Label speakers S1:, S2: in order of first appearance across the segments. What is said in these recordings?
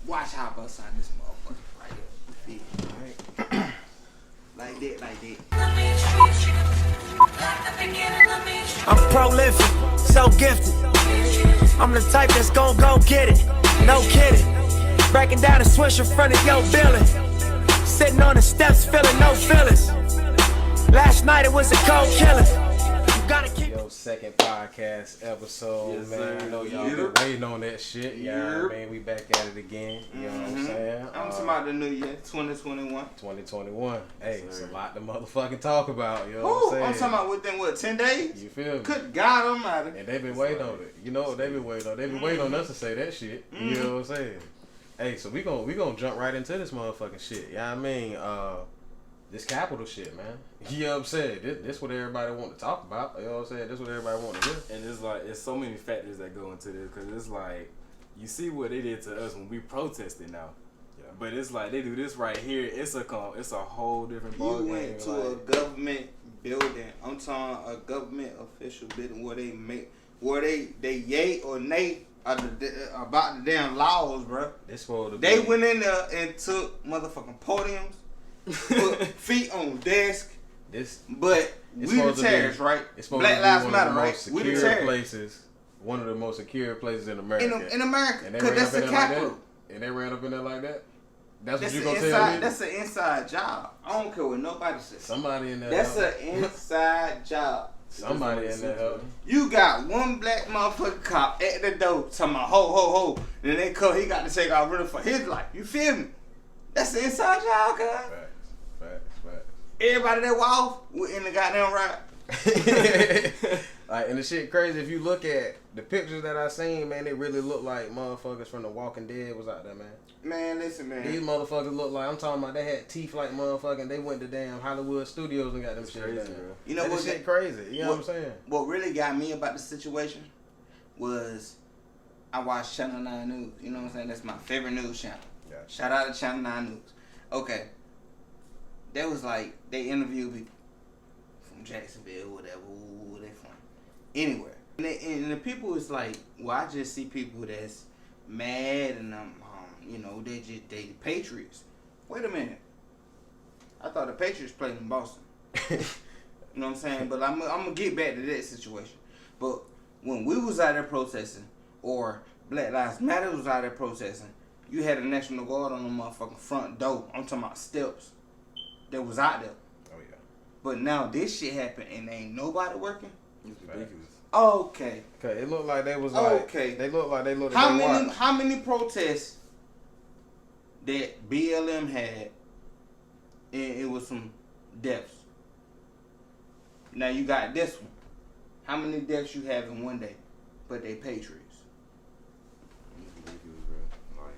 S1: Watch how I bust sign this motherfucker right here. Yeah. Like that.
S2: I'm prolific, so gifted. I'm the type that's gon' go get it. No kidding. Breaking down a switch in front of your building. Sitting on the steps, feeling no feelings. Last night it was a cold killing. You gotta keep.
S3: Yo, second podcast episode,
S4: Yes,
S3: man.
S4: sir.
S3: I know y'all been waiting on that shit. You know what I mean? We back at it again. You know what I'm saying?
S1: I'm talking about the new year, 2021.
S3: 2021. Hey, it's a
S4: sir.
S3: lot to motherfucking talk about. You know what I'm
S1: Ooh,
S3: saying?
S1: I'm talking about within 10 days?
S3: You feel me?
S1: Good God Almighty.
S3: And they been waiting on it. You know what they been waiting on? They been waiting on us to say that shit. You know what I'm saying? Hey, so we gonna jump right into this motherfucking shit. You know what I mean? This capital shit, man. You know what I'm saying? This what everybody want to talk about. You know what I'm saying? This what everybody want to hear.
S4: And it's like, it's so many factors that go into this, because it's like, you see what they did to us when we protested now.
S3: Yeah.
S4: But it's like, they do this right here, it's a whole different
S1: You
S4: ballgame.
S1: went to
S4: like,
S1: a government building. I'm talking a government official building where they yay or nay about the damn laws, bro.
S3: This for the
S1: They went in there and took motherfucking podiums, put feet on desk. But we the terrorists, right? Black Lives Matter, right? We the terrorists.
S3: Places, one of the most secure places in America.
S1: In America,
S3: And they
S1: because
S3: ran
S1: that's
S3: up in
S1: the
S3: there like
S1: capital.
S3: that? And they ran up in there like that? That's what
S1: That's
S3: you
S1: an
S3: gonna tell
S1: inside.
S3: me?
S1: That's an inside job. I don't care what nobody says.
S3: Somebody in there.
S1: That's an inside job.
S3: Somebody in there. Helping.
S1: You got one black motherfucking cop at the door talking about ho ho ho, and then they come. He got to take out running for his life. You feel me? That's the inside job, cuz.
S3: Facts.
S1: Everybody that walk in the goddamn ride.
S3: Like, and the shit crazy. If you look at the pictures that I seen, man, they really look like motherfuckers from The Walking Dead was out there, man.
S1: Man, listen, man.
S3: These motherfuckers look like, I'm talking about, they had teeth like motherfucking. They went to damn Hollywood studios and got them shit
S4: crazy,
S3: done.
S4: bro.
S1: You know
S3: That
S1: what?
S3: shit crazy. You know what I'm saying?
S1: What really got me about the situation was I watched Channel 9 News. You know what I'm saying? That's my favorite news channel.
S3: Yeah.
S1: Shout out to Channel 9 News. Okay. That was like, they interviewed people from Jacksonville, whatever, where they from. Anywhere. And the people is like, well, I just see people that's mad and you know, they the Patriots. Wait a minute. I thought the Patriots played in Boston. You know what I'm saying? But I'm gonna get back to that situation. But when we was out there protesting, or Black Lives Matter was out there protesting, you had a National Guard on the motherfucking front door. I'm talking about steps that was out there.
S3: Oh, yeah.
S1: But now this shit happened and ain't nobody working.
S4: It's ridiculous.
S1: Okay.
S3: Okay, it looked like they was like,
S1: Okay.
S3: They looked like they looked
S1: How
S3: at
S1: many
S3: watch.
S1: how many protests that BLM had, and it was some deaths? Now you got this one. How many deaths you have in one day? But they Patriots.
S4: It's ridiculous, bro. Like,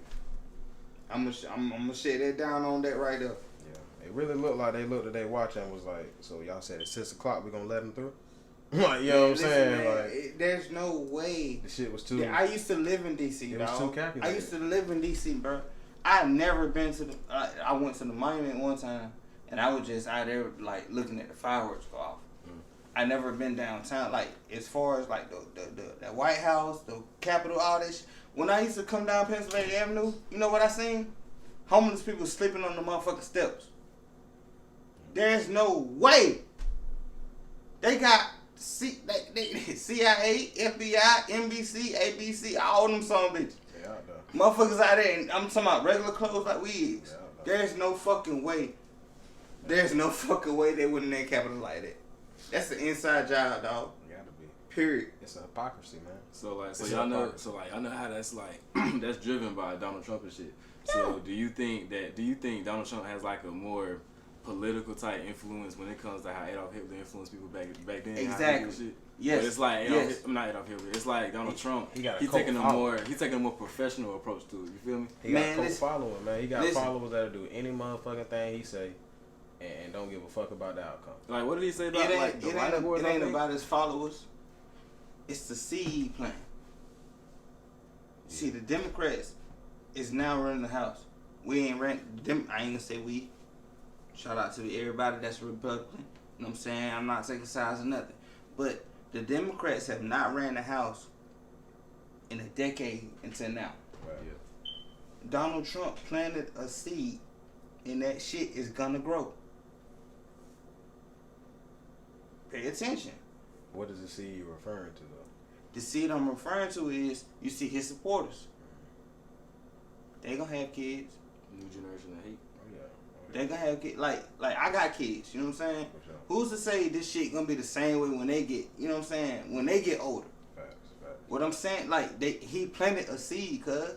S1: I'm gonna shut that down on that right there.
S3: Yeah, it really looked like they looked at their watch and was like, so y'all said at 6 o'clock we gonna let them through? Like, you know what I'm
S1: Listen,
S3: saying?
S1: man,
S3: Like,
S1: there's no way.
S3: the shit was too.
S1: Yeah, I used to live in DC,
S3: It
S1: dog.
S3: was too calculated.
S1: I used to live in DC, bro. I never been to the. I went to the monument one time, and I was just out there like looking at the fireworks go off. I never been downtown, like as far as like the White House, the Capitol, all this. When I used to come down Pennsylvania Avenue, you know what I seen? Homeless people sleeping on the motherfucking steps. There's no way. They got CIA, FBI, NBC, ABC, all them son bitches.
S3: Yeah, out there.
S1: Motherfuckers out there, and I'm talking about regular clothes like we is.
S3: Yeah,
S1: There's no fucking way. There's no fucking way they wouldn't name Capitol like that. That's an inside job, dog.
S3: You gotta be.
S1: Period.
S3: It's a hypocrisy, man.
S4: so
S3: It's
S4: y'all know,
S3: hypocrisy.
S4: y'all know how that's like, that's driven by Donald Trump and shit. So do you think Donald Trump has like a more political type influence when it comes to how Adolf Hitler influenced people back then?
S1: Exactly.
S4: Shit?
S1: Yes.
S4: But it's like
S1: Yes.
S4: I'm not Adolf Hitler. It's like Donald Trump.
S3: he got a
S4: He's
S3: cult
S4: taking a
S3: following.
S4: more professional approach to it. You feel me?
S3: He got
S1: Man,
S3: a cult
S1: listen.
S3: following, man. He got
S1: Listen.
S3: followers that'll do any motherfucking thing he say and don't give a fuck about the outcome.
S4: Like, what did he say about like the writing board?
S1: It ain't about his followers. It's the seed plan. See, the Democrats is now running the House. We ain't ran. I ain't gonna say we. Shout out to everybody that's a Republican. You know what I'm saying? I'm not taking sides or nothing. But the Democrats have not ran the House in a decade until now.
S3: Right.
S1: Donald Trump planted a seed, and that shit is gonna grow. Pay attention.
S3: What is the seed you're referring to, though?
S1: The seed I'm referring to is, you see his supporters. They gonna have kids.
S4: New generation of hate.
S3: Oh yeah.
S1: They gonna have kids. Like I got kids. You know what I'm saying?
S3: For sure.
S1: Who's to say this shit gonna be the same way when they get? You know what I'm saying? When they get older.
S3: Facts.
S1: What I'm saying, like he planted a seed, cuz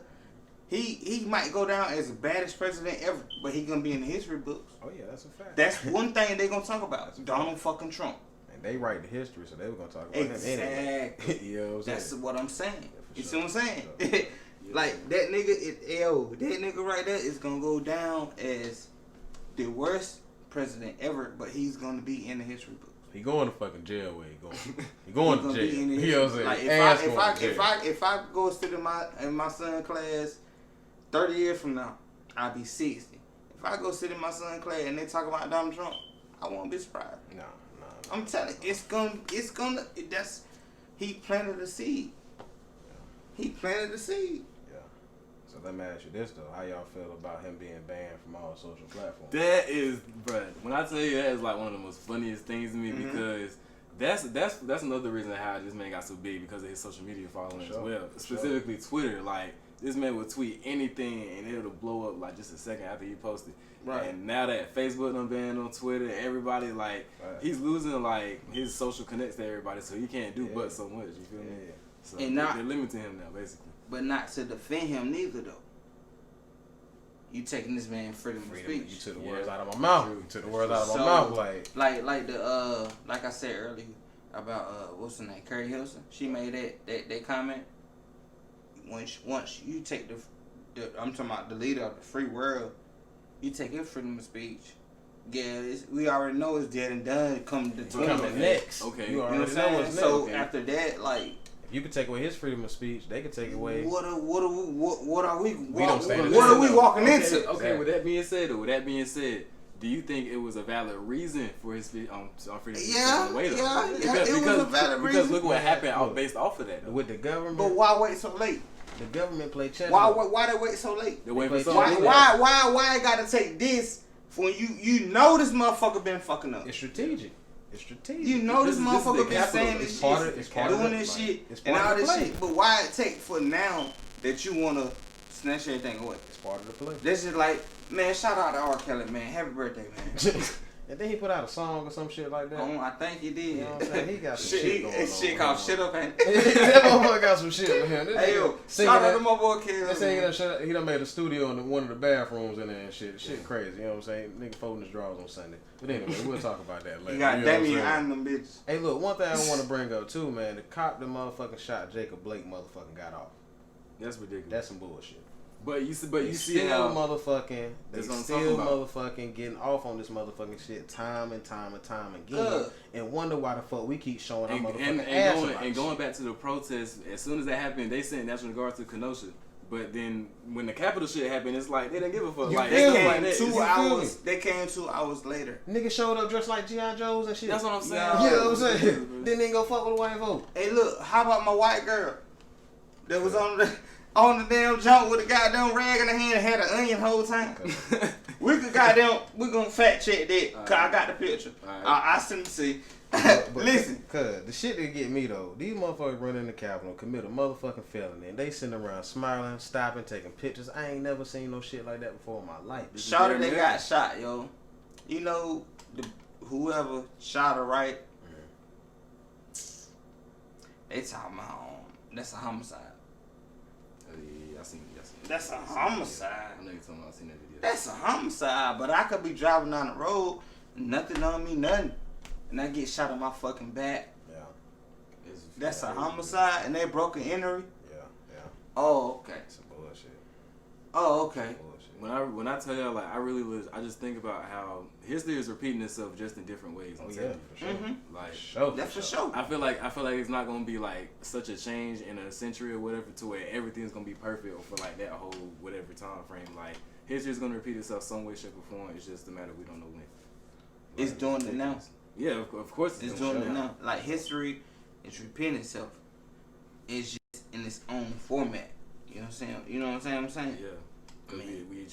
S1: he might go down as the baddest president ever, but he gonna be in the history books.
S3: Oh yeah, that's a fact.
S1: That's one thing they gonna talk about. Donald fucking Trump.
S3: And they write the history, so they were gonna talk about him anyway.
S1: Exactly.
S3: You know what I'm saying?
S1: That's what I'm saying.
S3: Yeah, for
S1: You
S3: sure.
S1: see what I'm saying?
S3: For sure.
S1: Like that nigga, that nigga right there is gonna go down as the worst president ever, but he's gonna be in the history books.
S3: He going to fucking jail where he going. He going to
S1: He
S3: jail.
S1: be in the
S3: You know what I'm
S1: Like
S3: saying?
S1: if I go sit in my son class 30 years from now, I'll be 60. If I go sit in my son class and they talk about Donald Trump, I won't be surprised.
S3: No.
S1: I'm telling you, he planted a seed. He planted a seed.
S3: Yeah. So let me ask you this though: how y'all feel about him being banned from all social platforms?
S4: That is, bruh. When I tell you that is like one of the most funniest things to me because that's another reason how this man got so big because of his social media following as well. Specifically Twitter. Like this man would tweet anything and it'll blow up like just a second after he posted.
S1: Right.
S4: And now that Facebook done banned on Twitter, everybody like he's losing like his social connects to everybody, so he can't do but so much. You feel me?
S3: Yeah.
S4: So
S1: And
S4: they're limiting him now, basically.
S1: But not to defend him neither though. You taking this man freedom of speech.
S3: You took the words out of my mouth. You took the words out of my mouth.
S1: Like I said earlier about what's her name, Carrie Hilson. She made that comment. Once you take the I'm talking about the leader of the free world, you take his freedom of speech. Yeah, we already know it's dead and done. Coming
S3: next.
S4: Okay.
S3: You
S1: You know
S3: already
S1: what I'm
S3: know
S1: saying?
S3: what's next.
S1: So
S3: Okay.
S1: after that, like,
S3: You could take away his freedom of speech. They could take away.
S1: what are we
S3: don't stand
S1: what are we
S3: no.
S1: walking
S4: Okay,
S1: into?
S4: okay, with that being said, do you think it was a valid reason for his freedom of speech
S1: Yeah,
S4: to wait on?
S1: yeah,
S4: Because,
S1: it was a valid
S4: because
S1: reason.
S4: look what happened
S3: Look,
S4: based off of that. Though.
S3: With the government,
S1: But why wait so late?
S3: the government play chess.
S1: Why they wait so late?
S4: They're waiting for
S3: Why-
S4: something.
S1: Why I gotta take this when you know this motherfucker been fucking up?
S3: It's strategic. It's strategic.
S1: You know
S4: This
S1: this
S4: is the
S1: motherfucker been
S4: capital.
S1: saying
S4: It's
S1: this
S3: part
S1: shit,
S3: of- it's part of
S1: doing
S3: it.
S1: this
S3: Like,
S1: shit,
S3: it's
S1: and
S3: part
S1: all
S3: of the
S1: this
S3: play.
S1: shit. But why it take for now that you wanna snatch everything away?
S3: It's part of the play.
S1: This is like, man, shout out to R. Kelly, man. Happy birthday, man.
S3: And then he put out a song or some shit like that.
S1: I think he did.
S3: You know what I'm saying? He got some shit going
S1: It's
S3: on.
S1: shit called Shit Up, ain't
S3: That motherfucker got some shit with him. This
S1: Hey,
S3: nigga
S1: yo,
S3: singing
S1: shout out
S3: that-
S1: to my boy Kelly.
S3: They saying he done made a studio in one of the bathrooms in there and shit. Shit crazy, you know what I'm saying? Nigga folding his drawers on Sunday. But anyway, we'll talk about that later.
S1: He got
S3: you know what I'm
S1: Damien
S3: saying?
S1: eyeing them bitches.
S3: Hey, look, one thing I want to bring up too, man. The cop that motherfucking shot Jacob Blake motherfucking got off.
S4: That's ridiculous.
S3: That's some bullshit.
S4: But you see
S3: still
S4: how
S3: motherfucking, they
S4: That's what I'm
S3: still
S4: talking about.
S3: motherfucking getting off on this motherfucking shit time and time again,
S1: Good.
S3: and wonder why the fuck we keep showing our
S4: and,
S3: motherfucking
S4: and,
S3: ass
S4: and,
S3: about
S4: and going
S3: shit.
S4: back to the protests, as soon as that happened, they sent National Guard to Kenosha. But then when the Capitol shit happened, it's like they didn't give a fuck.
S3: You
S4: Like
S3: feel
S4: stuff
S3: me?
S4: like that.
S1: Two
S3: You feel
S1: hours. They came 2 hours later.
S3: Niggas showed up dressed like G.I. Joes and shit.
S4: That's what I'm saying.
S1: Yeah.
S3: You know what I'm saying? Then they go fuck with the white vote.
S1: Hey, look, how about my white girl that was on the damn jump with a goddamn rag in her hand and had an onion the whole time? We gonna fact check that, cause I got the picture.
S4: Alright.
S1: I sent it to you.
S3: But
S1: Listen,
S3: cause the shit that get me though, these motherfuckers run in the Capitol, commit a motherfucking felony, and they sitting around smiling, stopping, taking pictures. I ain't never seen no shit like that before in my life.
S1: shawty they got shot, yo. You know, whoever shot her, right? They talking about that's a homicide.
S4: Yeah, I seen it.
S1: That's a homicide.
S4: I know you're talking about. I seen that video.
S1: That's a homicide, but I could be driving down the road, nothing on me, nothing, and I get shot in my fucking back.
S3: Yeah,
S1: That's a homicide, and they broke an entry.
S3: yeah.
S1: Oh, okay.
S3: Some bullshit.
S1: Oh, okay.
S3: Bullshit.
S4: When I tell y'all, like, I just think about how history is repeating itself just in different ways.
S3: Oh
S4: I'm
S3: yeah,
S4: telling you.
S3: for sure.
S1: Mm-hmm.
S4: Like,
S3: Sure,
S1: That's for sure.
S4: I feel like it's not gonna be like such a change in a century or whatever to where everything's gonna be perfect or for like that whole whatever time frame. Like history is gonna repeat itself some way, shape, or form. It's just a matter we don't know when.
S1: It's doing it now.
S4: Yeah, of course
S1: It's
S4: doing
S1: doing it now. Like history is repeating itself. It's just in its own format. You know what I'm saying? You know what I'm saying?
S4: Yeah.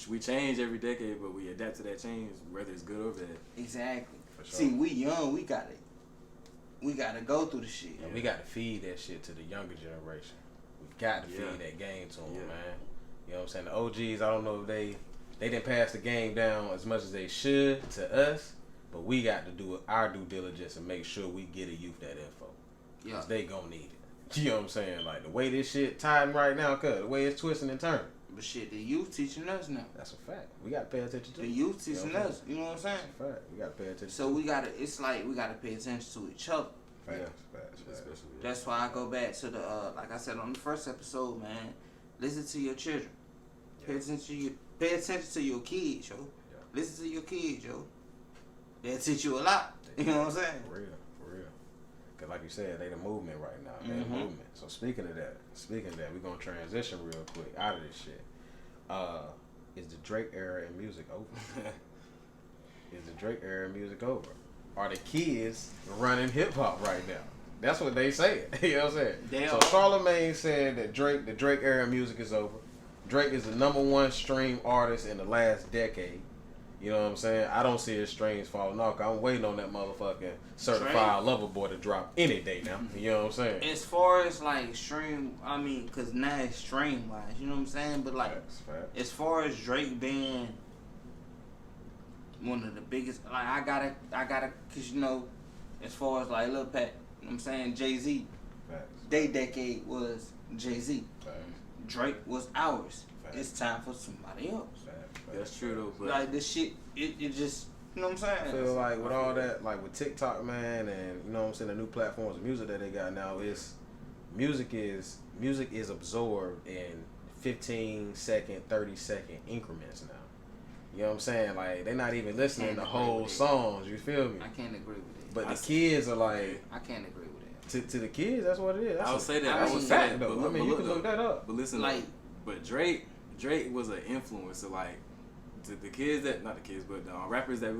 S4: We change every decade, but we adapt to that change, whether it's good or bad.
S1: Exactly.
S3: For sure.
S1: See, we young, we gotta go through the shit.
S3: And we got to feed that shit to the younger generation. We got to feed that game to them, man. You know what I'm saying? The OGs, I don't know if they didn't pass the game down as much as they should to us, but we got to do our due diligence and make sure we get a youth that info.
S1: Yeah.
S3: Cause they gonna need it. You know what I'm saying? Like the way this shit tied right now, the way it's twisting and turning.
S1: But shit, the youth teaching us now.
S3: That's a fact. We gotta pay attention to
S1: the
S3: it.
S1: youth teaching us. You know what I'm saying?
S3: That's a fact. We gotta pay attention.
S1: So we gotta. It's like we gotta pay attention to each other.
S3: Facts.
S1: That's why I go back to the like I said on the first episode, man. Listen to your children. Pay attention to your kids, yo. Yeah. Listen to your kids, yo. They'll teach you a lot. You know what I'm saying?
S3: For real. Cause like you said, they the movement right now. They the movement. So speaking of that, we're gonna transition real quick out of this shit. Is the Drake era in music over? Is the Drake era in music over? Are the kids running hip hop right now? That's what they say. You know what I'm saying? So Charlamagne said that the Drake era in music is over. Drake is the #1 stream artist in the last decade. You know what I'm saying? I don't see his streams falling off. I'm waiting on that motherfucking Certified Lover Boy to drop any day now. You know what I'm saying?
S1: As far as like stream, I mean, cause now it's stream wise. You know what I'm saying? But like, as far as Drake being one of the biggest, like I gotta, cause you know, as far as like Lil Pat, you know what I'm saying, Jay-Z, they decade was Jay-Z. Drake was ours. It's time for somebody else.
S4: That's true though. But
S1: like this shit, it just, you know what I'm saying?
S3: I feel like with all that, like with TikTok, man, and you know what I'm saying, the new platforms of music that they got now, music is absorbed in 15-second, 30-second increments now. You know what I'm saying? Like they're not even listening to whole songs. You feel me?
S1: I can't agree with it.
S3: But the kids are like,
S1: I can't agree with it.
S3: To the kids, that's what it is.
S4: I would say that.
S3: That's a fact, though. I mean, you can look that up.
S4: But listen, like, but Drake was an influencer, like. To the kids not the kids, but the rappers that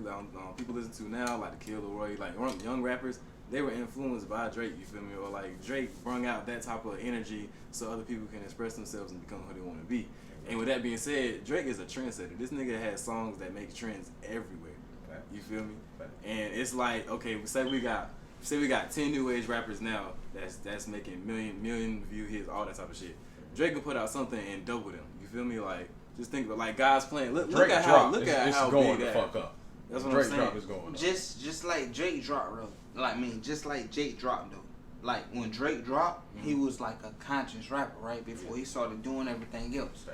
S4: people listen to now, like the Kid Leroy, like young rappers, they were influenced by Drake. You feel me? Or like Drake brought out that type of energy so other people can express themselves and become who they want to be. And with that being said, Drake is a trendsetter. This nigga has songs that make trends everywhere. You feel me? And it's like, okay, say we got 10 new age rappers now that's making million view hits, all that type of shit. Drake can put out something and double them. You feel me? Like. Just think about like guys playing. Look at how
S3: going
S4: big
S3: the fuck up.
S4: That's what
S3: Drake
S4: I'm saying.
S3: drop is going up.
S1: Just like Drake dropped though. Like just like Jake dropped though. Like when Drake dropped, he was like a conscious rapper, right? Before he started doing everything else.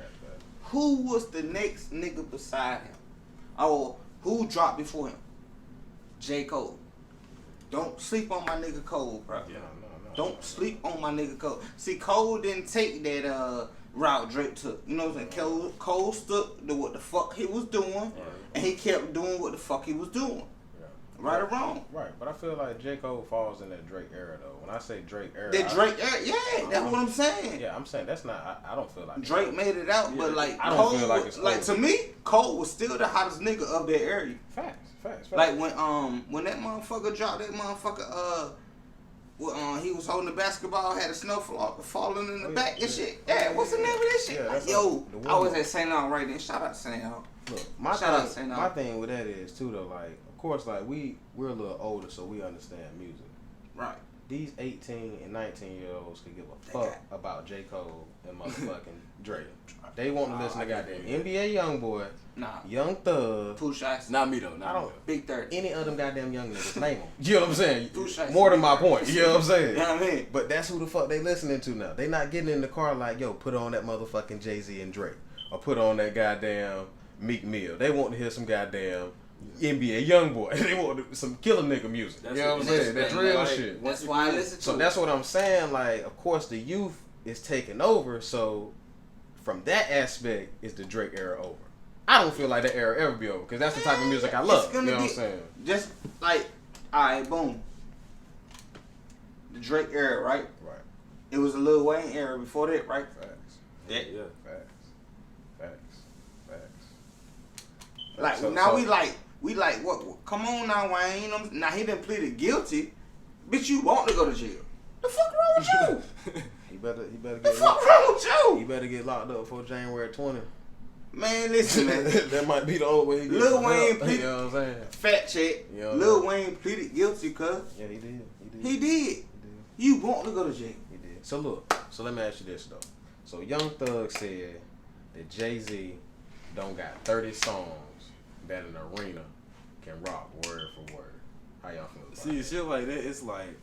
S1: Who was the next nigga beside him? Oh, who dropped before him? J. Cole. Don't sleep on my nigga Cole, bro.
S3: Yeah, no.
S1: Don't sleep on my nigga Cole. See, Cole didn't take that route Drake took. You know what I'm saying? Cole stuck to what the fuck he was doing, and he kept doing what the fuck he was doing. Right or wrong?
S3: Right, but I feel like J. Cole falls in that Drake era though. When I say Drake era,
S1: Drake era, yeah, that's what I'm saying.
S3: Yeah, I'm saying that's not. I don't feel like
S1: Drake made it out, but like
S3: I don't
S1: Cole,
S3: feel like it's
S1: like to me, Cole was still the hottest nigga of that area.
S3: Facts.
S1: Like when that motherfucker dropped that motherfucker, he was holding the basketball, had a snow falling in the back and shit. Yeah, what's the name of that shit?
S3: Yeah,
S1: I was at St. Laurent right then. Shout out to St. Laurent.
S3: Look, my thing with that is too though, like of course like we're a little older so we understand music.
S1: Right.
S3: These 18 and 19-year-olds could give a fuck about J. Cole and motherfucking Drake. They want to listen to goddamn NBA YoungBoy, Young Thug,
S1: Pooh Shiesty.
S4: Not me though.
S1: Big 30.
S3: Any of them goddamn young niggas, name them. You know what I'm saying?
S1: Pooh Shiesty.
S3: More than my point. You know what I'm saying?
S1: You know what I mean?
S3: But that's who the fuck they listening to now. They not getting in the car like, yo, put on that motherfucking Jay-Z and Drake. Or put on that goddamn Meek Mill. They want to hear some goddamn NBA YoungBoy. They want some killer nigga music. You know what I'm saying? That drill shit.
S1: That's why I listen to
S3: So that's what I'm saying. Like, of course, the youth is taking over. So from that aspect, is the Drake era over? I don't feel like that era ever be over because that's the type of music I love. You know what I'm saying?
S1: Just like, alright, boom. The Drake era, right?
S3: Right.
S1: It was a Lil Wayne era before that, right?
S3: Facts.
S1: Yeah.
S3: Facts.
S1: Like we like what? Come on now, Wayne. You know, now he done pleaded guilty. Bitch, you want to go to jail? The fuck wrong with you?
S3: He better
S1: The
S3: get
S1: fuck wrong with you?
S3: He better get locked up before January 20.
S1: Man, listen, man.
S3: That might be the only way he gets
S1: Lil Wayne
S3: help,
S1: pleaded.
S3: you know what I'm saying?
S1: Fact check.
S3: You know
S1: Lil Wayne pleaded guilty, cuz.
S3: Yeah, he did.
S1: He did. You want to go to jail.
S3: He did. So look, let me ask you this though. So Young Thug said that Jay-Z don't got 30 songs that an arena can rock word for word. How y'all feel about
S4: See, shit like that, it's like,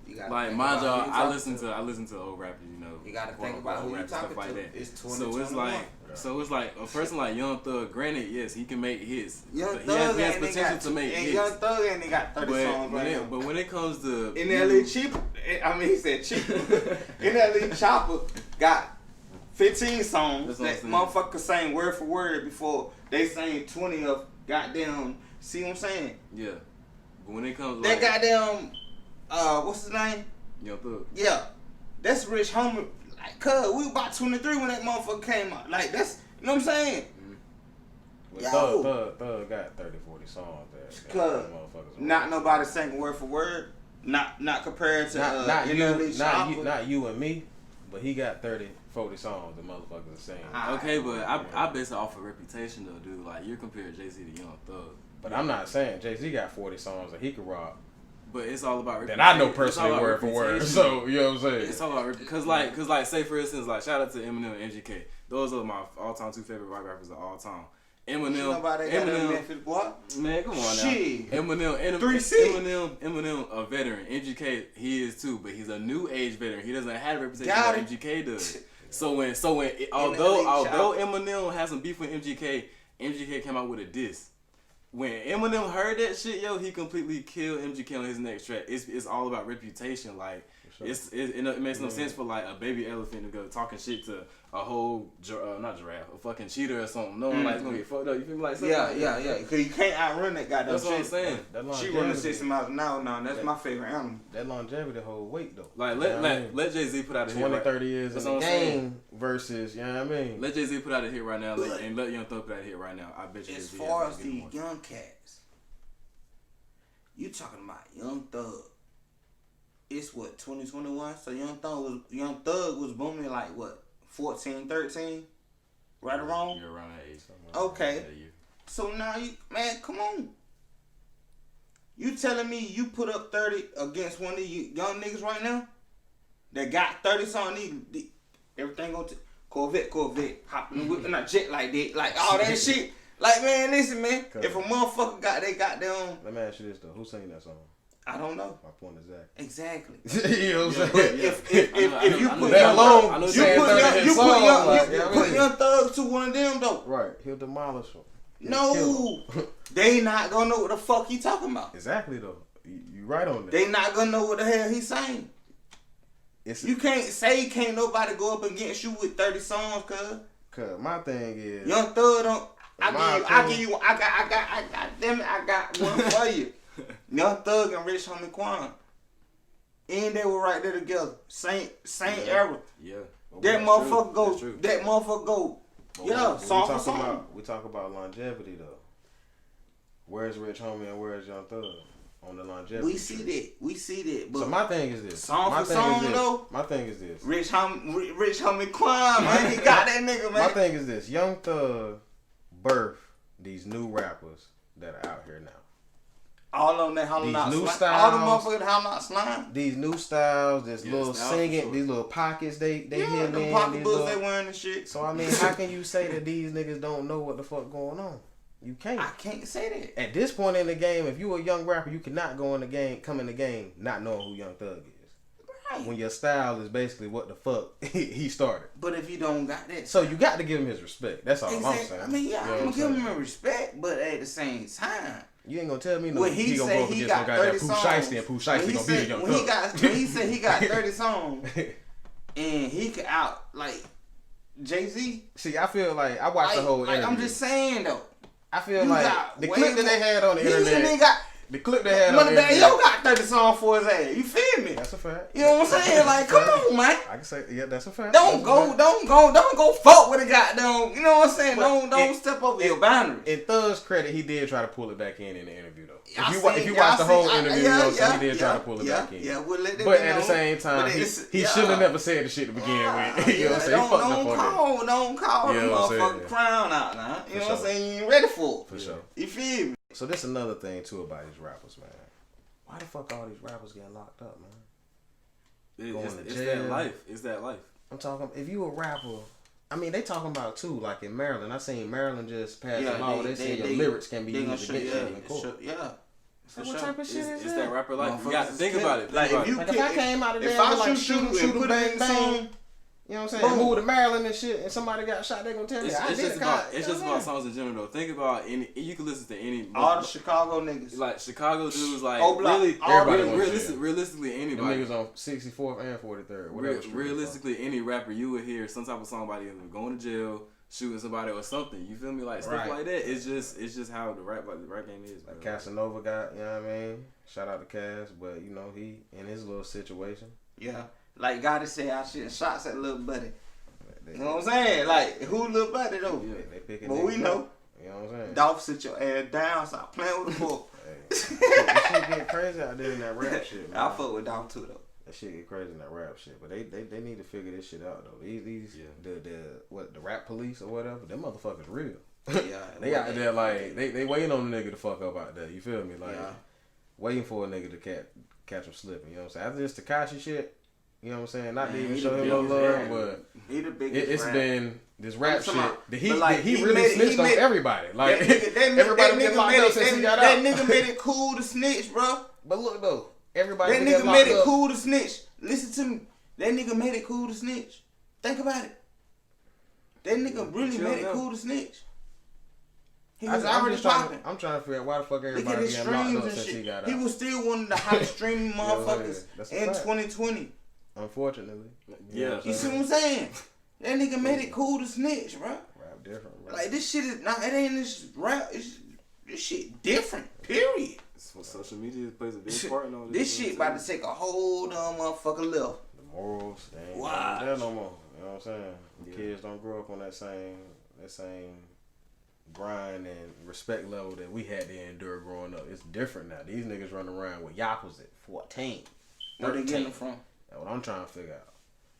S1: You gotta
S4: like
S1: think
S4: my
S1: about
S4: job.
S1: who you
S4: I
S1: talking
S4: listen to old rappers, you know.
S1: You gotta
S4: quote,
S1: think about
S4: old
S1: who you
S4: rappers, stuff
S1: talking
S4: like
S1: to.
S4: that.
S1: It's
S4: So it's
S1: 2021.
S4: like a person like Young Thug. Granted, yes, he can make hits.
S1: Young
S4: He
S1: Thug
S4: has
S1: ain't
S4: potential
S1: got
S4: to make
S1: and
S4: hits.
S1: Young Thug ain't got 30 songs right now.
S4: But when it comes to
S1: In LA Cheaper, I mean he said cheaper. In LA Chopper got 15 songs
S4: That's what
S1: that
S4: I'm saying.
S1: motherfuckers sang word for word before they sang 20 of goddamn. See what I'm saying?
S4: yeah, but when it comes to
S1: That
S4: like
S1: goddamn what's his name?
S4: Young Thug,
S1: Yeah, that's Rich Homie. Like, cuz we about 23 when that motherfucker came out. Like that's you know what I'm saying?
S3: Well,
S1: Yo.
S3: Thug got 30, 40 songs that
S1: Cuz
S3: motherfuckers.
S1: not nobody sang word for word. Not compared to
S3: not
S1: NLE
S3: you, not you and me, but he got 30, 40 songs the motherfuckers are saying.
S4: okay, but I base it off of reputation though, dude. Like you're comparing Jay-Z to Young Thug,
S3: But I'm not saying Jay-Z got 40 songs that he could rock.
S4: but it's all about
S3: That
S4: reputation.
S3: I know
S4: It's all
S3: personally
S4: about
S3: word for word.
S4: reputation.
S3: So, you know what I'm saying?
S4: It's all about because like say for instance, like shout out to Eminem and MGK. Those are my all-time 2 favorite white rappers of all time. Eminem,
S1: Nobody got that Memphis boy.
S4: man, come on
S1: Shit.
S4: now. Eminem,
S1: 3C.
S4: Eminem, a veteran. MGK, he is too, but he's a new age veteran. He doesn't have a reputation
S1: Got
S4: like
S1: it.
S4: MGK does. So when
S1: LA
S4: although Eminem has some beef with MGK came out with a diss. When Eminem heard that shit, yo, he completely killed MGK on his next track. It's all about reputation. Like
S3: Sure.
S4: it makes no sense for like a baby elephant to go talking shit to a whole not giraffe, a fucking cheetah or something. No one like it's gonna get fucked up. You feel me? Like something like that.
S1: Yeah. Because you can't outrun that goddamn
S4: That's what I'm
S1: shit.
S4: saying.
S3: That
S1: She
S3: longevity,
S1: running 60 miles an hour now, and that's my favorite animal.
S3: that longevity hold weight though.
S4: Like
S3: You know what I mean?
S4: let Jay Z put out a hit
S3: 20,
S4: right.
S3: 30 years
S4: That's
S3: in the
S4: what I'm saying.
S3: game versus, you know what I mean?
S4: Let Jay Z put out a hit right now, and let Young Thug put out a hit right now. I bet you.
S1: As
S4: Jay-Z
S1: far
S4: has
S1: as
S4: to get
S1: the
S4: one.
S1: young cats, you talking about Young Thug. It's what, 2021? So Young Thug was booming like what, 14, 13? Right or wrong?
S4: You're around that age.
S1: Okay.
S4: That year.
S1: So now you, man, come on. You telling me you put up 30 against one of you young niggas right now that got 30 something, everything on Corvette, hop in the whip and a jet like that, like all that shit. Like, man, listen, man. If a motherfucker got they goddamn,
S3: Let me ask you this though. Who sang that song?
S1: I don't know.
S3: My point is
S1: Exactly.
S3: you know what I'm
S1: But
S3: saying?
S1: if you put
S3: that
S1: young,
S3: long,
S1: you
S3: saying 30 hit songs, like, you know what I
S1: put
S3: mean?
S1: young thugs to one of them though.
S3: Right, he'll demolish him. He'll
S1: No,
S3: kill him.
S1: they not gonna know what the fuck he talking about.
S3: Exactly though. You right on that.
S1: They not gonna know what the hell he's saying.
S3: It's
S1: You can't say can't nobody go up against you with 30 songs,
S3: cause my thing is
S1: Young Thug don't. I got one for you. Young Thug and Rich Homie Quan. And they were right there together. Same era.
S4: Yeah.
S1: That
S4: That's
S1: motherfucker
S4: true.
S1: go.
S4: That's true.
S1: That motherfucker go. Yeah, song for song.
S3: we talk about longevity though. Where's Rich Homie and where's Young Thug on the longevity?
S1: We see that. But
S3: So my thing is this.
S1: Song
S3: my
S1: for
S3: thing
S1: song,
S3: is this.
S1: though?
S3: My thing is this.
S1: Rich Homie Quan, man, he got that nigga, man.
S3: My thing is this. Young Thug birthed these new rappers that are out here now.
S1: All of them that hollering
S3: These
S1: out
S3: new
S1: slime. All the
S3: styles.
S1: motherfuckers that hollering out slime.
S3: These new styles, this
S4: Yeah,
S3: little
S4: style for
S3: singing,
S4: sure.
S3: these little pockets they
S1: Yeah,
S3: hit
S1: them
S3: in.
S1: pocketbooks
S3: these
S1: they
S3: little-
S1: wearing and shit.
S3: So I mean, how can you say that these niggas don't know what the fuck going on? You can't.
S1: I can't say that.
S3: At this point in the game, if you a young rapper, you cannot go in the game, come in the game, not knowing who Young Thug is.
S1: Right.
S3: When your style is basically what the fuck he started.
S1: But if you don't got that,
S3: So you got to give him his respect. That's all I'm
S1: exactly.
S3: saying.
S1: I mean, yeah,
S3: You know
S1: I'm
S3: what
S1: gonna give
S3: saying?
S1: him respect, but at the same time,
S3: You ain't gonna tell me no.
S1: when he
S3: gonna
S1: said
S3: go up
S1: he
S3: against
S1: got
S3: no guy
S1: 30
S3: that Pooh
S1: songs,
S3: Shiesty and Pooh Shiesty gonna be the Young Thug.
S1: when he said he got 30 songs and he could out like Jay-Z.
S3: See, I feel like I watched the whole interview.
S1: I'm just saying though.
S3: I feel
S1: You
S3: like
S1: got
S3: the
S1: way
S3: clip that they
S1: more-
S3: had on the
S1: These
S3: internet.
S1: niggas got
S3: The clip they had on
S1: Moneybagg
S3: there.
S1: Yo got 30 songs for his ass. You feel me?
S3: That's a fact.
S1: You know what I'm saying? Like, come on, man.
S3: I can say, yeah, that's a fact.
S1: Don't go fuck with a goddamn. You know what I'm saying?
S3: But
S1: Don't step over your boundaries.
S3: In Thug's credit, he did try to pull it back in the interview though. If you
S1: I
S3: watch the whole
S1: see,
S3: interview, you know what I'm saying? He did try to pull it back in.
S1: Yeah, we'll let them
S3: But
S1: know.
S3: at the same time, he should have never said the shit to begin with. You know what I'm saying? He fucked up on
S1: Don't call
S3: You
S1: the
S3: know what I'm
S1: motherfucking
S3: saying?
S1: crown out now. You know what I'm
S3: sure.
S1: saying? You ain't ready for it.
S3: For sure.
S1: You feel me?
S3: So this another thing too about these rappers, man. Why the fuck all these rappers getting locked up, man?
S4: It's that life. It's that life.
S3: I'm talking. If you a rapper, I mean, they talking about too. Like in Maryland, I seen Maryland just pass a law. They say your lyrics can be used against you in court. What type of shit is
S4: It's
S3: that?
S4: that rapper life. You got to think about it.
S1: Like if you
S3: Like if I came out of there
S1: if
S3: with
S1: I
S3: like
S1: shoot you
S3: shoot
S1: and put
S3: bang
S1: it in the
S3: bang,
S1: song,
S3: you know what I'm saying?
S1: boom.
S3: Move to Maryland and shit, and somebody got shot, they gonna tell me
S4: It's just about songs in general though. Think about any. You can listen to any.
S1: all the Chicago niggas.
S4: Like Chicago dudes, like
S1: O-Block,
S4: really,
S3: everybody
S4: realistically
S3: Them
S4: anybody.
S3: niggas on 64th and 43rd. Whatever. street
S4: Realistically, any rapper you would hear some type of song about either going to jail, shooting somebody, or something. You feel me? Like stuff
S3: Right.
S4: like that. It's just how the rap game is.
S3: Like
S4: bro.
S3: Casanova got, you know what I mean? Shout out to Cass, but you know he in his little situation.
S1: Yeah. Like Gotti said, I shooting shots at little buddy. You know what I'm saying? Like, who little buddy though?
S4: Yeah.
S3: They picking.
S1: But we know.
S3: You know what I'm saying?
S1: Dolph, sit your ass down, stop playing with the ball.
S3: Hey, this shit get crazy out there in that rap shit, man.
S1: I fuck with Dolph too though.
S3: That shit get crazy in that rap shit, but they need to figure this shit out though. These the rap police or whatever, them motherfuckers real.
S1: Yeah,
S3: They out there like they waiting on the nigga to fuck up out there. You feel me? Like
S1: Yeah.
S3: waiting for a nigga to catch him slipping. You know what I'm saying? After this Tekashi shit, you know what I'm saying? Not to
S1: Man,
S3: even
S1: he
S3: show
S1: the
S3: him no
S1: biggest
S3: love,
S1: rapper.
S3: but
S1: He the biggest
S3: it's
S1: rapper.
S3: been this rap
S1: I'm
S3: shit.
S1: talking about-
S3: That he
S1: but like,
S3: he
S1: he
S3: really
S1: made-
S3: snitched
S1: he
S3: on
S1: made-
S3: everybody. Like
S1: that nigga
S3: everybody been
S1: nigga
S3: locked
S1: made
S3: up
S1: it,
S3: since he got
S1: that
S3: out.
S1: nigga made it cool to snitch, bro.
S3: But look though, everybody
S1: That
S3: been
S1: nigga
S3: locked
S1: made it
S3: up.
S1: cool to snitch. Listen to me. That nigga made it cool to snitch. Think about it. That nigga really
S4: Chill
S1: made it
S4: out.
S1: cool to snitch. He
S3: I'm
S1: was already popping.
S3: I'm trying to figure out why the fuck
S1: Look at
S3: everybody
S1: his
S3: getting locked
S1: streams
S3: up
S1: and
S3: since he
S1: shit.
S3: got out.
S1: He was still one of the hottest streaming motherfuckers
S3: That's a
S1: in
S3: fact.
S1: 2020.
S3: Unfortunately.
S4: Yeah.
S1: You see what I'm saying? That nigga made it cool to snitch, bro.
S3: Rap different, bro.
S1: Like this shit is not. It ain't this rap. This shit different. Period.
S4: Social media plays a big part in all this.
S1: This shit about to take a whole damn motherfucker left.
S3: The morals, they ain't
S1: Watch.
S3: there no more. You know what I'm saying? The kids don't grow up on that same grind and respect level that we had to endure growing up. It's different now. These niggas running around with yappers at 14.
S1: Where they
S3: 13.
S1: getting it from?
S3: That's what I'm trying to figure out.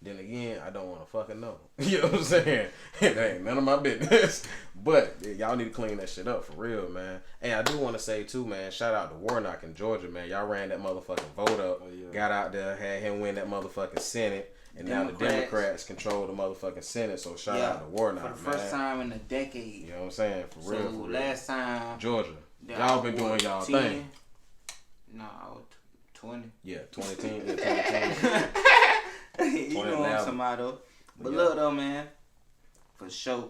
S3: Then again, I don't want to fucking know. You know what I'm saying? It ain't none of my business. But y'all need to clean that shit up for real, man. Hey, I do want to say too, man, shout out to Warnock in Georgia, man. Y'all ran that motherfucking vote up.
S4: Oh, yeah.
S3: Got out there, had him win that motherfucking Senate. And now the Democrats control the motherfucking Senate. So shout out to Warnock,
S1: for the first time in a decade.
S3: You know what I'm saying? For real.
S1: So
S3: For real.
S1: last time,
S3: Georgia.
S1: that
S3: Y'all
S1: I
S3: been
S1: was
S3: doing y'all
S1: 10.
S3: thing.
S1: No, I was 20.
S3: Yeah, 2010. Yeah, 2010.
S1: You know what I'm
S3: 2011.
S1: talking about though. But
S3: Yeah.
S1: look though, man, for sure,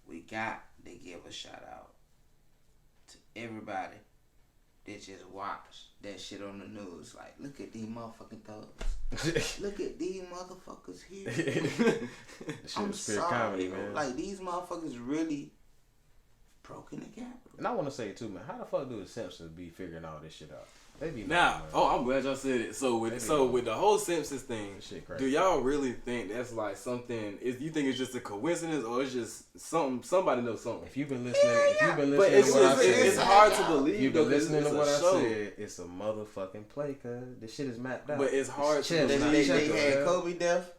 S1: we got to give a shout out to everybody that just watched that shit on the news. Like, look at these motherfucking thugs. Look at these motherfuckers here.
S3: The shit was spirit comedy,
S1: bro.
S3: man.
S1: Like, these motherfuckers really broken the gap.
S3: And I want to say too, man, how the fuck do the Simpsons be figuring all this shit out? They be
S4: Now,
S3: man.
S4: I'm glad y'all said it. So with the whole Simpsons thing,
S3: Shit crazy.
S4: do y'all really think that's like something? You think it's just a coincidence, or it's just something? Somebody knows something.
S3: If you've been listening,
S4: But
S3: to
S4: it's
S3: what I
S4: just
S3: said,
S4: it's hard to believe.
S3: if you've been
S4: though, 'cause
S3: listening to
S4: it's
S3: what
S4: a
S3: I
S4: show.
S3: said, it's a motherfucking play, cuz this shit is mapped out.
S4: But it's hard to
S3: chess,
S4: believe.
S3: not
S1: They
S3: checkers,
S1: had
S3: man.
S1: Kobe death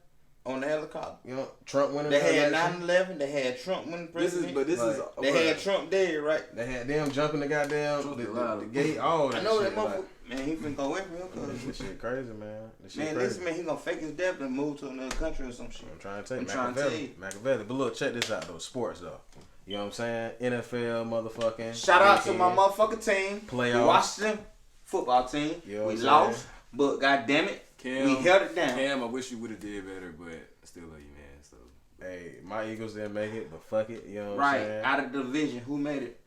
S1: on the helicopter.
S3: You know, Trump winning
S1: They
S3: the
S1: had
S3: election.
S1: 9/11. They had Trump winning president.
S4: This is.
S1: They had Trump dead, right?
S3: They had them jumping the goddamn
S4: Trump
S3: the
S4: loud.
S3: gate. All that
S1: I know that
S3: shit. Like,
S1: motherfucker. Man, he finna go away from him.
S3: this shit crazy, man. This shit
S1: Man,
S3: crazy.
S1: listen, man, he gonna fake his death and move to another country or some shit.
S3: I'm trying to tell you,
S1: I'm trying to tell
S3: Machiavelli.
S1: you.
S3: Machiavelli. But look, check this out though. Sports though. You know what I'm saying? NFL, motherfucking.
S1: Shout out to my
S3: weekend.
S1: motherfucking team,
S3: Playoffs.
S1: the Washington football team.
S3: You know what
S1: We
S3: I'm saying?
S1: lost, but goddamn it,
S4: Cam,
S1: we held it down.
S4: Cam, I wish you would have did better, but I still love you, man. So
S3: Hey, my Eagles didn't make it, but fuck it. You know what I'm
S1: Right
S3: saying?
S1: out of the division, who made it?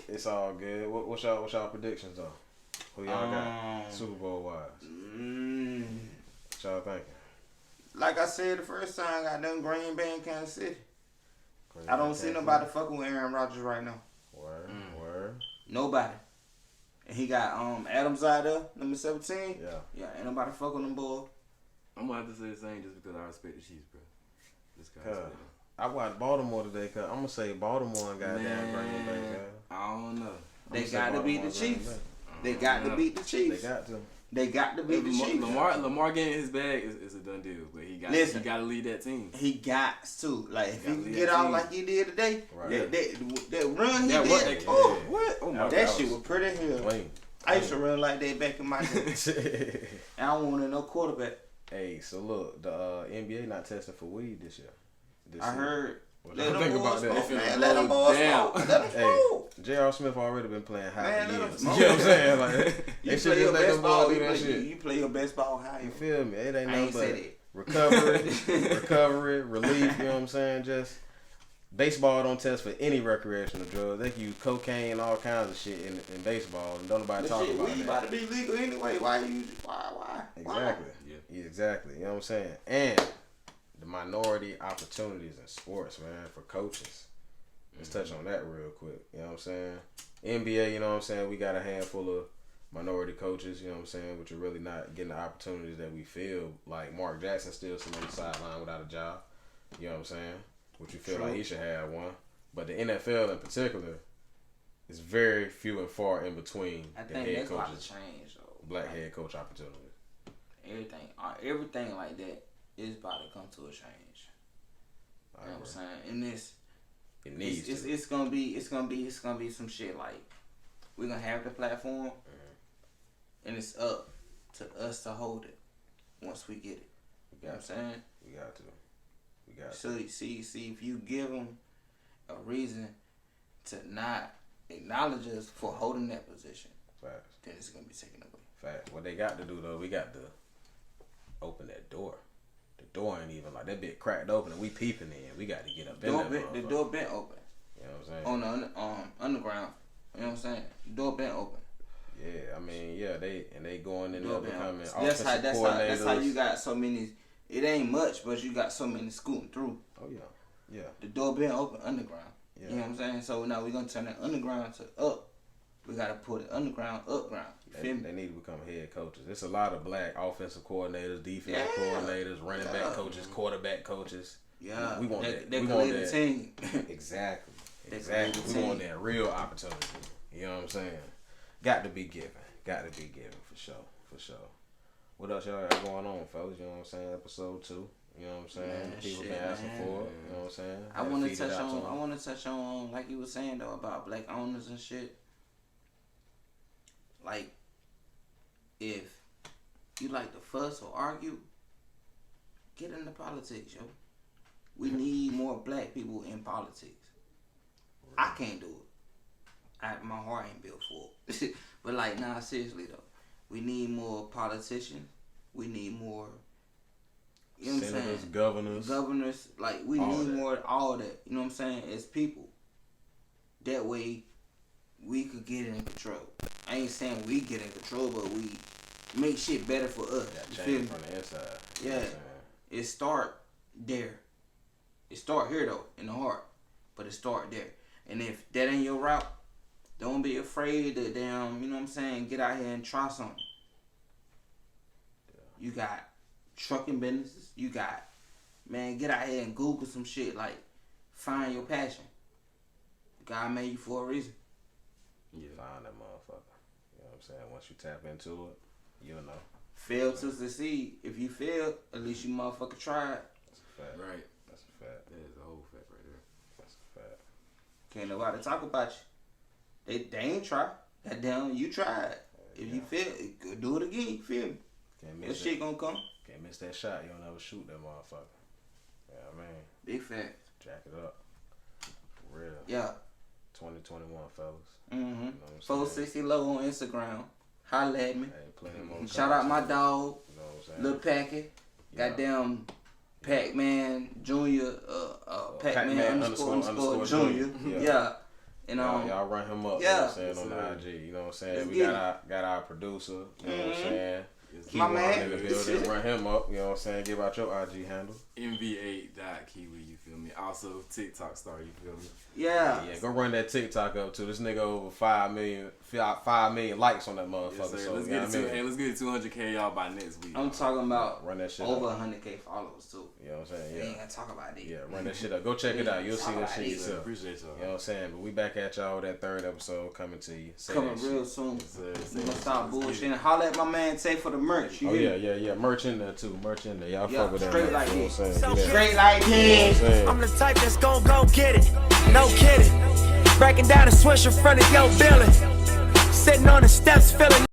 S3: It's all good. What's y'all predictions though? Who y'all got Super Bowl wise? What y'all thinking?
S1: Like I said the first time, I got done Green Bay and Kansas City.
S3: Green
S1: I don't
S3: Bay,
S1: see
S3: Kansas
S1: nobody
S3: City?
S1: fucking with Aaron Rodgers right now.
S3: Word, word.
S1: Nobody. And he got Adams out there, number 17.
S3: Yeah,
S1: ain't nobody fuck with them boy.
S4: I'm gonna have to say the same just because I respect the Chiefs, bro. This kind of stuff.
S3: I watched Baltimore today, cause I'm gonna say Baltimore and goddamn Green Bay, man.
S4: I don't know.
S1: They got to beat the Chiefs. They got to beat the Chiefs. They got to beat the Chiefs.
S4: Lamar getting his bag is a done deal, but he got to lead that team.
S1: He got to. Like, if he can get out like he did today, that run he did,
S4: what?
S1: That shit was pretty hell. I used to run like that back in my day. And I don't want no quarterback.
S3: Hey, so look, the NBA not testing for weed this year.
S1: I heard.
S3: Let them boys smoke,
S1: man. Let them boys smoke. Let them smoke.
S3: J.R. Smith already been playing high for years.
S1: You
S3: know what I'm saying? Like,
S1: you play your best ball. You play your best ball high.
S3: You feel me? It ain't nothing but recovery, relief. You know what I'm saying? Just baseball don't test for any recreational drugs. They can use cocaine and all kinds of shit in baseball, and don't nobody talk about that.
S1: About to be legal anyway. Why?
S3: Exactly. Yeah, exactly. You know what I'm saying? And the minority opportunities in sports, man, for coaches. Let's touch on that real quick. You know what I'm saying? NBA, you know what I'm saying? We got a handful of minority coaches, you know what I'm saying, which are really not getting the opportunities that we feel. Like Mark Jackson still sitting on the sideline without a job. You know what I'm saying? Which you feel like he should have one. But the NFL in particular is very few and far in between the head coaches.
S1: About to change, though.
S3: Black head coach opportunities.
S1: Everything like that is about to come to a change. You know what I'm saying? And it's gonna be some shit like we're gonna have the platform, and it's up to us to hold it once we get it. You know what I'm saying?
S3: We got to.
S1: So see if you give them a reason to not acknowledge us for holding that position,
S3: Facts.
S1: then it's gonna be taken away.
S3: Facts. What they got to do though, we got to open that door. The door ain't even like that bit cracked open and we peeping in. We got to get up in there.
S1: The door been open.
S3: You know what I'm saying?
S1: On the underground. You know what I'm saying? The door been open.
S3: Yeah, I mean, they going in there becoming
S1: that's how you got so many. It ain't much, but you got so many scooting through.
S3: Oh yeah.
S1: The door been open underground.
S3: Yeah.
S1: You know what I'm saying? So now we're gonna turn that underground to up. We gotta put it underground, up ground.
S3: They need to become head coaches. There's a lot of black offensive coordinators, defensive coordinators, running back coaches, quarterback coaches.
S1: Yeah,
S3: we want that.
S1: They can lead the team.
S3: Exactly. We want that real opportunity. You know what I'm saying? Got to be given for sure. What else y'all got going on, fellas? You know what I'm saying? Episode 2. You know what I'm saying? Man, people been asking for it. You know what I'm saying?
S1: I want to touch on like you were saying though about black owners and shit. Like, if you like to fuss or argue, get into politics, yo. We need more black people in politics. I can't do it. My heart ain't built for it. But like, nah, seriously though, we need more politicians. We need more. You know what I'm saying? Governors. Like, we need more of all that. You know what I'm saying? As people. That way, we could get in control. I ain't saying we get in control, but we make shit better for us.
S3: You feel me? From the inside.
S1: Yeah. It start there. It start here though, in the heart. But it start there. And if that ain't your route, don't be afraid to damn, you know what I'm saying, get out here and try something. Yeah. You got trucking businesses. You got, man, get out here and Google some shit. Like, find your passion. God made you for a reason.
S3: Yeah. Find that motherfucker. You know what I'm saying? Once you tap into it, you'll know.
S1: Fail to succeed. If you fail, at least you motherfucker tried.
S3: That's a fact.
S4: Right.
S3: That's a fact.
S4: That is a whole fact right there.
S3: That's a fact.
S1: Can't nobody talk about you. They ain't try. Goddamn, you tried. If you fail, do it again. You feel me? That shit gonna come.
S3: Can't miss that shot. You don't ever shoot that motherfucker. Yeah, I mean.
S1: Big fact.
S3: Jack it up. For real.
S1: Yeah.
S3: 2021, fellas.
S1: Mm-hmm. You know 460 low on Instagram. Holla at me.
S3: Hey,
S1: shout out my dog.
S3: You know what I'm saying?
S1: Lil Packy. Yeah. Goddamn Pac-Man Junior. Pac-Man underscore Junior. Yeah. And
S3: y'all run him up. You know what I'm saying, on the IG. You know what I'm saying? We got our producer. You know what I'm saying?
S1: My man.
S3: In the building, run him up. You know what I'm saying? Give out your IG handle.
S4: MV8.Kiwi, you feel me? Also TikTok star, you feel me?
S1: Yeah.
S3: Yeah, go run that TikTok up too. This nigga over 5 million likes on that motherfucker.
S4: Yes, sir.
S3: So
S4: let's get it to 200K y'all by next week.
S1: I'm talking about
S3: run that shit
S1: over
S3: up.
S1: 100K followers too.
S3: You know what I'm saying?
S1: We
S3: Yeah.
S1: ain't gonna talk about it.
S3: Yeah, run that shit up. Go check it out. You'll see that shit yourself.
S4: Appreciate y'all.
S3: You know what I'm saying? But we back at y'all with that third episode coming to you. Say
S1: Coming
S3: that
S1: real
S3: shit.
S1: soon.
S4: Yes,
S1: We gonna stop bullshitting. Holla at my man Tay for the merch. You
S3: Oh
S1: hear
S3: yeah,
S1: me?
S3: yeah. Merch in there too. Merch in there. Y'all
S1: Yeah,
S3: fuck with that.
S1: straight like
S3: you know
S1: this.
S3: what I'm saying? Do that.
S1: Straight like
S3: You know what I'm
S1: this.
S3: saying?
S2: I'm the type that's gon' go get it. No kidding. Breaking down a swish in front of your building. Sitting on the steps feeling